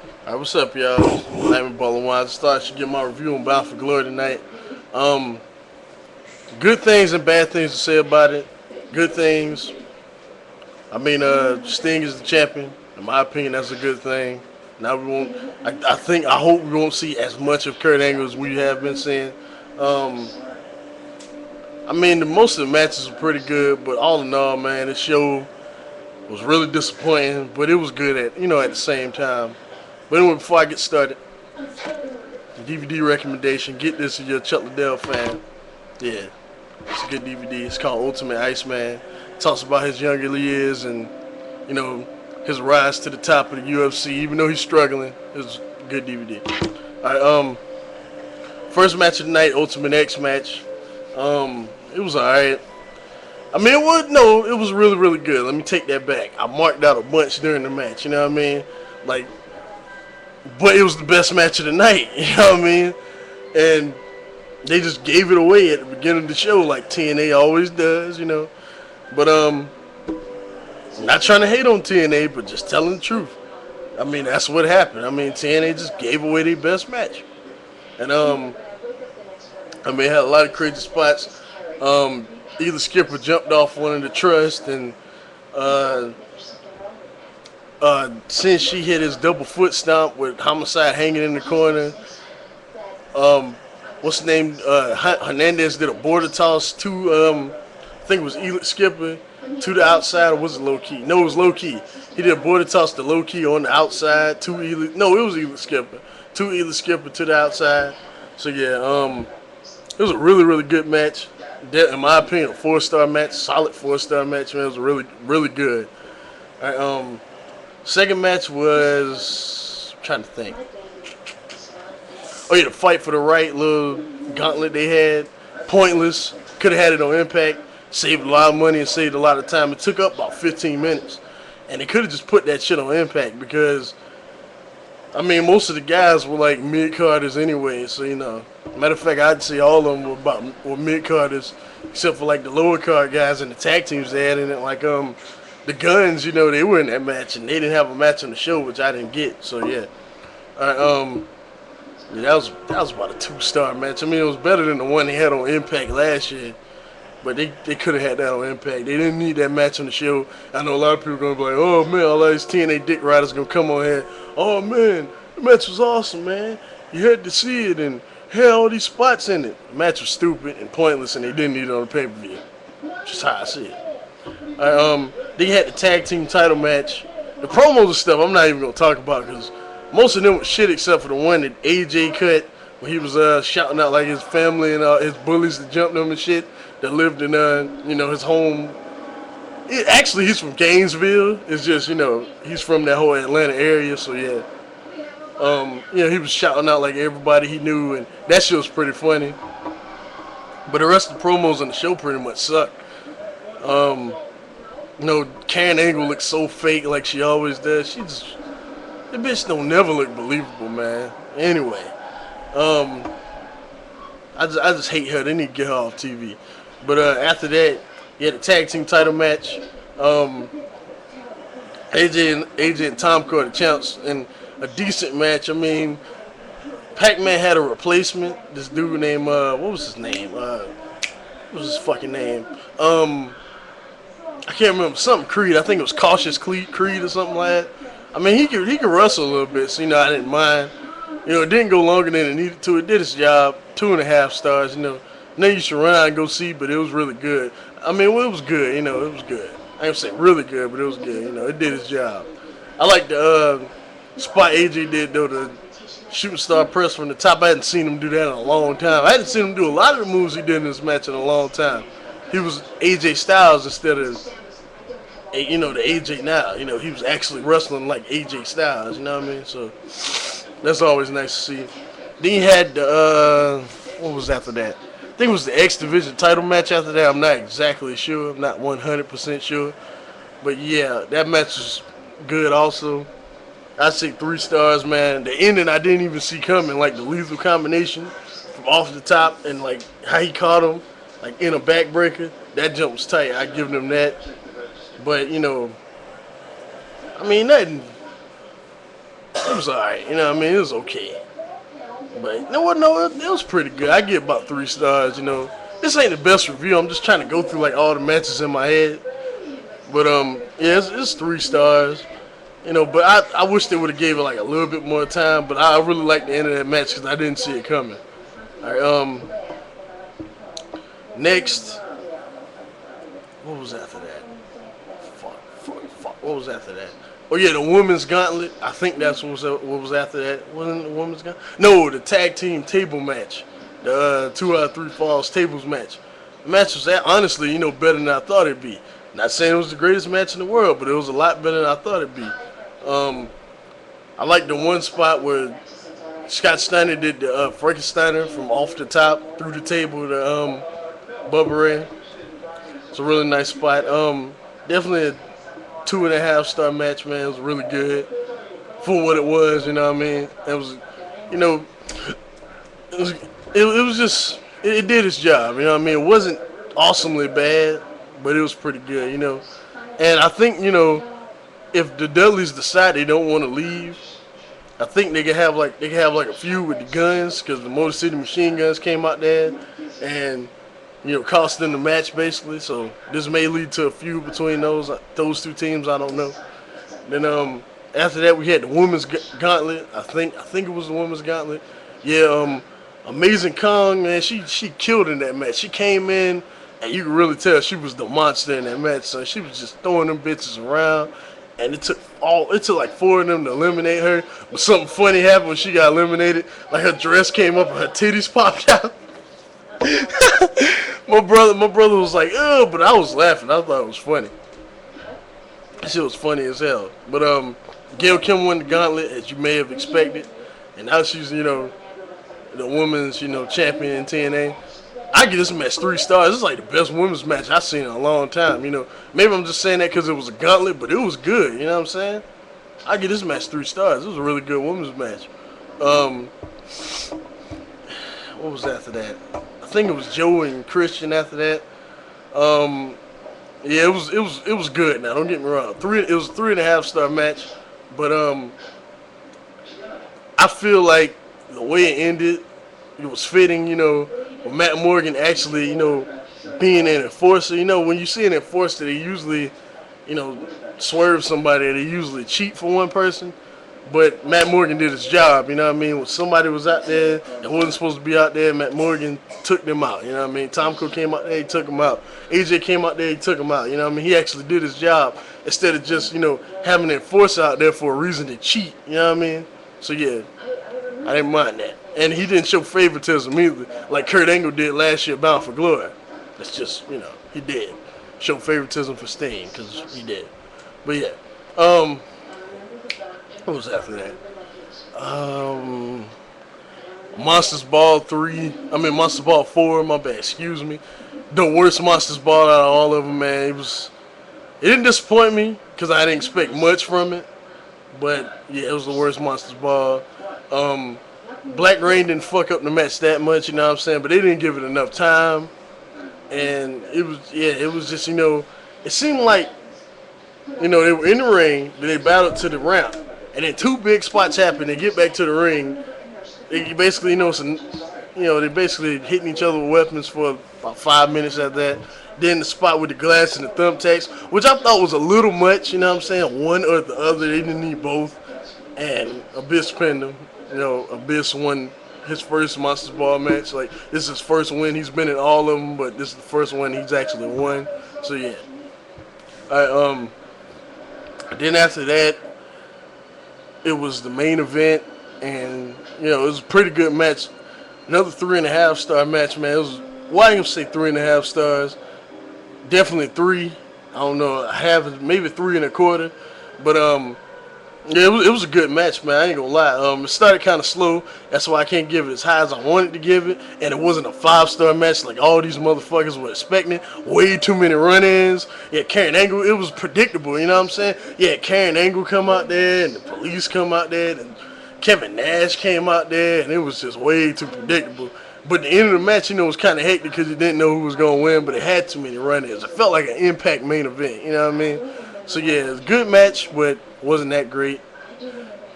Alright, what's up, y'all? I'm Ballin' Wine. I just thought I should get my review on Bound for Glory tonight. Um, Good things and bad things to say about it. Good things. Sting is the champion. In my opinion, that's a good thing. Now we won't. I hope we won't see as much of Kurt Angle as we have been seeing. Um, most of the matches were pretty good, but all in all, man, this show was really disappointing. But it was good at the same time. But anyway, before I get started, DVD recommendation. Get this if you're a Chuck Liddell fan. Yeah, it's a good DVD. It's called Ultimate Iceman. It talks about his younger years and you know his rise to the top of the UFC. Even though he's struggling, it's a good DVD. All right, first match of the night, Ultimate X match. It was alright. It was really really good. Let me take that back. I marked out a bunch during the match. You know what I mean? Like, but it was the best match of the night. You know what I mean? And they just gave it away at the beginning of the show, like TNA always does, But I'm not trying to hate on TNA, but just telling the truth. That's what happened. TNA just gave away their best match, and it had a lot of crazy spots. Either Skipper jumped off one of the trust, and uh, since she hit his double foot stomp with Homicide hanging in the corner. Um, what's the name? Hernandez did a border toss to I think it was Elite Skipper to the outside, or was it low key? No, it was low key. He did a border toss to low key on the outside to Elite. No, it was Elite Skipper. To Elite Skipper to the outside. So yeah, it was a really really good match. In my opinion, a 4-star match, solid 4-star match. Man, it was really really good. All right, second match was I'm trying to think. Oh yeah, the fight for the right little gauntlet they had, pointless. Could have had it on Impact, saved a lot of money and saved a lot of time. It took up about 15 minutes, and they could have just put that shit on Impact because most of the guys were like mid carders anyway. So matter of fact, I'd say all of them were mid carders, except for like the lower card guys and the tag teams they had in it. Like the Guns, they were in that match and they didn't have a match on the show, which I didn't get. So yeah, all right, yeah, that was about a 2-star match. It was better than the one they had on Impact last year. But they could have had that on Impact. They didn't need that match on the show. I know a lot of people are gonna be like, oh man, all these TNA dick riders gonna come on here. Oh man, the match was awesome, man. You had to see it and had all these spots in it. The match was stupid and pointless, and they didn't need it on the pay per view. Just how I see it. They had the tag team title match. The promos and stuff I'm not even gonna talk about because most of them were shit except for the one that AJ cut when he was shouting out like his family and his bullies that jumped him and shit that lived in his home. Actually, he's from Gainesville. It's just he's from that whole Atlanta area. So yeah, he was shouting out like everybody he knew, and that shit was pretty funny. But the rest of the promos on the show pretty much sucked. Um, Karen Angle looks so fake like she always does. The bitch don't never look believable, man. Anyway, um, I just hate her. They need to get her off TV. But after that, you had a tag team title match. AJ and Tom Cole the champs in a decent match. Pac-Man had a replacement. This dude named what was his name? What was his fucking name? I can't remember. Something Creed. I think it was Cautious Creed or something like that. He could wrestle a little bit, so I didn't mind. It didn't go longer than it needed to. It did its job. 2.5 stars. Now you should run out and go see, but it was really good. It was good. It was good. I ain't say really good, but it was good. It did its job. I like the spot AJ did though, the shooting star press from the top. I hadn't seen him do that in a long time. I hadn't seen him do a lot of the moves he did in this match in a long time. He was AJ Styles instead of the AJ now. He was actually wrestling like AJ Styles. You know what I mean? So that's always nice to see. Then he had the what was after that? I think it was the X Division title match after that. I'm not exactly sure. I'm not 100% sure. But yeah, that match was good also. I say 3 stars, man. The ending I didn't even see coming, like the lethal combination from off the top and like how he caught him, like in a backbreaker. That jump was tight. I give them that. But nothing. It was alright. You know what I mean? It was okay. But no, it was pretty good. I get about 3 stars. This ain't the best review. I'm just trying to go through like all the matches in my head. But yeah, it's 3 stars. But I wish they would have gave it like a little bit more time. But I really liked the end of that match because I didn't see it coming. All right, next, what was after that? Fuck. What was after that? Oh yeah, the women's gauntlet. I think that's what was after that. Wasn't it the women's gauntlet? No, the tag team table match. The 2 out of 3 falls tables match. The match was honestly, better than I thought it'd be. Not saying it was the greatest match in the world, but it was a lot better than I thought it'd be. I like the one spot where Scott Steiner did the Frankensteiner from off the top through the table to Bubba Ray. It's a really nice spot. Definitely a 2.5 star match, man. It was really good for what it was. You know what I mean? It was, you know, it was just it did its job. You know what I mean? It wasn't awesomely bad, but it was pretty good. And I think if the Dudleys decide they don't want to leave, I think they can have like a feud with the Guns because the Motor City Machine Guns came out there and cost them the match basically. So this may lead to a feud between those 2 teams. I don't know. Then after that we had the Women's Gauntlet. I think it was the Women's Gauntlet. Yeah. Amazing Kong, man, she killed in that match. She came in and you could really tell she was the monster in that match. So she was just throwing them bitches around. And it took like 4 of them to eliminate her. But something funny happened when she got eliminated. Like her dress came up and her titties popped out. my brother was like, "Ugh," but I was laughing. I thought it was funny. That shit was funny as hell. But Gail Kim won the gauntlet as you may have expected, and now she's the women's champion in TNA. I give this match 3 stars. It's like the best women's match I've seen in a long time. Maybe I'm just saying that because it was a gauntlet, but it was good. You know what I'm saying? I give this match 3 stars. It was a really good women's match. What was after that? I think it was Joe and Christian after that. Yeah, it was good. Now don't get me wrong. It was a 3.5 star match, but I feel like the way it ended, it was fitting. With Matt Morgan actually, being an enforcer. When you see an enforcer, they usually, swerve somebody. They usually cheat for one person. But Matt Morgan did his job, you know what I mean? When somebody was out there that wasn't supposed to be out there, Matt Morgan took them out, you know what I mean? Tomko came out there, he took him out. AJ came out there, he took him out, you know what I mean? He actually did his job instead of just, having an enforcer out there for a reason to cheat, you know what I mean? So, yeah, I didn't mind that. And he didn't show favoritism either, like Kurt Angle did last year, Bound for Glory. That's just, he did. Show favoritism for Sting, because he did. But, yeah, what was after that? Monsters Ball 4, my bad, excuse me. The worst Monsters Ball out of all of them, man. It didn't disappoint me because I didn't expect much from it. But, yeah, it was the worst Monsters Ball. Black Rain didn't fuck up the match that much, you know what I'm saying? But they didn't give it enough time. And it was just, it seemed like, they were in the ring, then they battled to the ramp. And then 2 big spots happen. They get back to the ring. They basically, they basically hitting each other with weapons for about 5 minutes after that. Then the spot with the glass and the thumbtacks, which I thought was a little much. You know what I'm saying? One or the other. They didn't need both. And Abyss pinned him. Abyss won his first Monsters Ball match. Like this is his first win. He's been in all of them, but this is the first one he's actually won. So yeah. Then after that, it was the main event, and it was a pretty good match. Another 3.5 star match, man. It was, why didn't you say 3.5 stars? Definitely 3. I don't know, maybe 3.25. But yeah, it was a good match, man. I ain't gonna lie. It started kind of slow. That's why I can't give it as high as I wanted to give it. And it wasn't a 5-star match like all these motherfuckers were expecting. Way too many run-ins. Yeah, Karen Angle, it was predictable, you know what I'm saying? Yeah, Karen Angle come out there, and the Police come out there, and Kevin Nash came out there, and it was just way too predictable. But the end of the match, was kind of hectic because you didn't know who was going to win, but it had too many run-ins. It felt like an Impact main event, you know what I mean? So, yeah, it was a good match, but wasn't that great.